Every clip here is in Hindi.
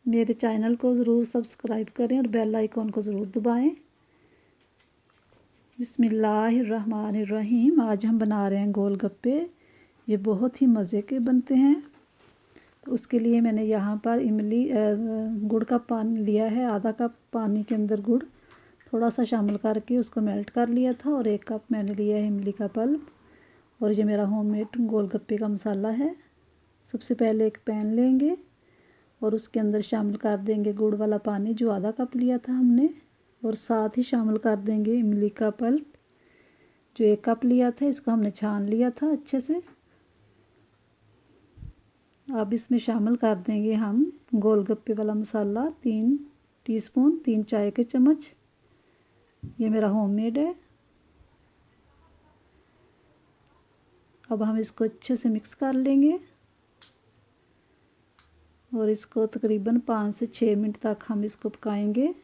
मेरे चैनल को ज़रूर सब्सक्राइब करें और बेल आइकॉन को ज़रूर दबाएं। बिस्मिल्लाहिर्रहमानिर्रहीम। आज हम बना रहे हैं गोलगप्पे। ये बहुत ही मज़े के बनते हैं। तो उसके लिए मैंने यहाँ पर इमली गुड़ का पानी लिया है। आधा कप पानी के अंदर गुड़ थोड़ा सा शामिल करके उसको मेल्ट कर लिया था, और 1 कप मैंने लिया है इमली का पल्प। और ये मेरा होममेड गोलगप्पे का मसाला है। सबसे पहले एक पैन लेंगे और उसके अंदर शामिल कर देंगे गुड़ वाला पानी जो आधा कप लिया था हमने, और साथ ही शामिल कर देंगे इमली का पल्प जो 1 कप लिया था। इसको हमने छान लिया था अच्छे से। अब इसमें शामिल कर देंगे हम गोलगप्पे वाला मसाला 3 टीस्पून, 3 चाय के चम्मच। ये मेरा होममेड है। अब हम इसको अच्छे से मिक्स कर लेंगे और इसको तकरीबन 5 से 6 मिनट तक हम इसको पकाएंगे,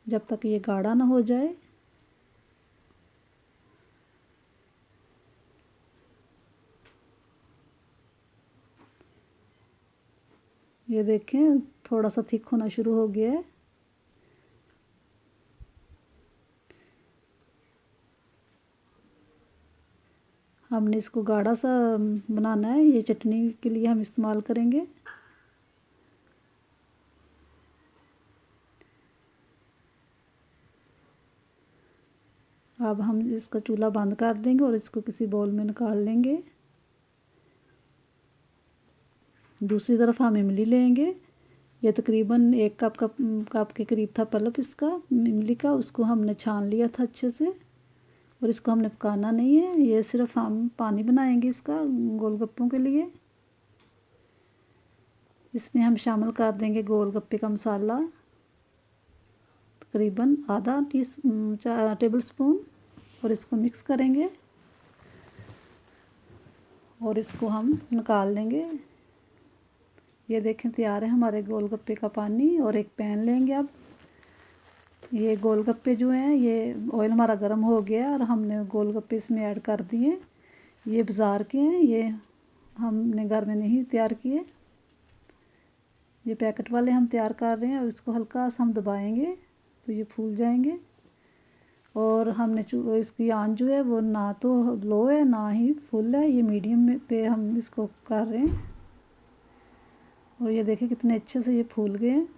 जब तक ये गाढ़ा ना हो जाए। ये देखें थोड़ा सा थिक होना शुरू हो गया है। हमने इसको गाढ़ा सा बनाना है। ये चटनी के लिए हम इस्तेमाल करेंगे। अब हम इसका चूल्हा बंद कर देंगे और इसको किसी बाउल में निकाल लेंगे। दूसरी तरफ हम इमली लेंगे। ये तकरीबन 1 कप के करीब था पल्प इसका इमली का। उसको हमने छान लिया था अच्छे से, और इसको हमने पकाना नहीं है। ये सिर्फ हम पानी बनाएंगे इसका गोलगप्पों के लिए। इसमें हम शामिल कर देंगे गोलगप्पे का मसाला तकरीबन आधा टेबल स्पून, और इसको मिक्स करेंगे और इसको हम निकाल लेंगे। ये देखें तैयार है हमारे गोलगप्पे का पानी। और एक पैन लेंगे। अब ये गोलगप्पे जो हैं, ये ऑयल हमारा गर्म हो गया और हमने गोलगप्पे इसमें ऐड कर दिए। ये बाज़ार के हैं, ये हमने घर में नहीं तैयार किए। ये पैकेट वाले हम तैयार कर रहे हैं। और इसको हल्का सा हम दबाएंगे तो ये फूल जाएंगे। और हमने इसकी आंच जो है वो ना तो लो है ना ही फुल है, ये मीडियम में पे हम इसको कर रहे हैं। और ये देखिए कितने अच्छे से ये फूल गए हैं।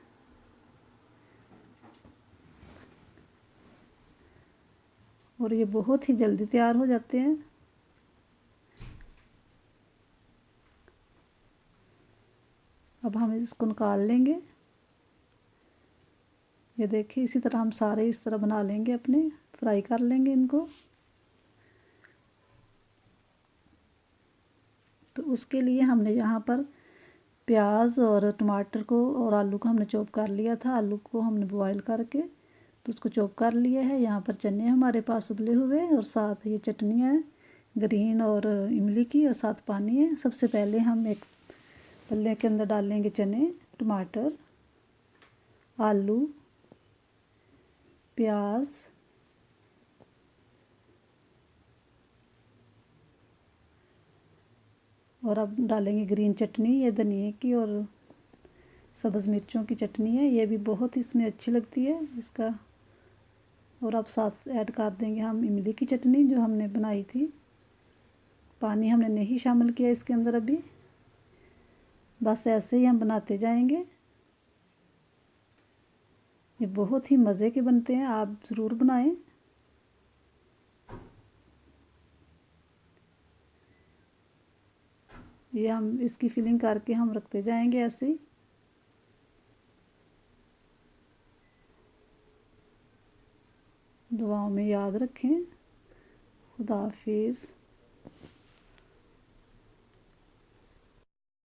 और ये बहुत ही जल्दी तैयार हो जाते हैं। अब हम इसको निकाल लेंगे। ये देखिए इसी तरह हम सारे इस तरह बना लेंगे, अपने फ्राई कर लेंगे इनको। तो उसके लिए हमने यहाँ पर प्याज और टमाटर को और आलू को हमने चॉप कर लिया था। आलू को हमने बॉईल करके तो उसको चॉप कर लिया है। यहाँ पर चने हमारे पास उबले हुए, और साथ ये चटनी है ग्रीन और इमली की, और साथ पानी है। सबसे पहले हम एक पल्ले के अंदर डालेंगे चने, टमाटर, आलू, प्याज, और अब डालेंगे ग्रीन चटनी। ये धनिए की और सब्ज़ मिर्चों की चटनी है। ये भी बहुत इसमें अच्छी लगती है इसका। और अब साथ ऐड कर देंगे हम इमली की चटनी जो हमने बनाई थी। पानी हमने नहीं शामिल किया इसके अंदर अभी। बस ऐसे ही हम बनाते जाएंगे। ये बहुत ही मज़े के बनते हैं, आप ज़रूर बनाएं। ये हम इसकी फिलिंग करके हम रखते जाएंगे ऐसे ही। दुआओं में याद रखें। खुदा हाफिज़।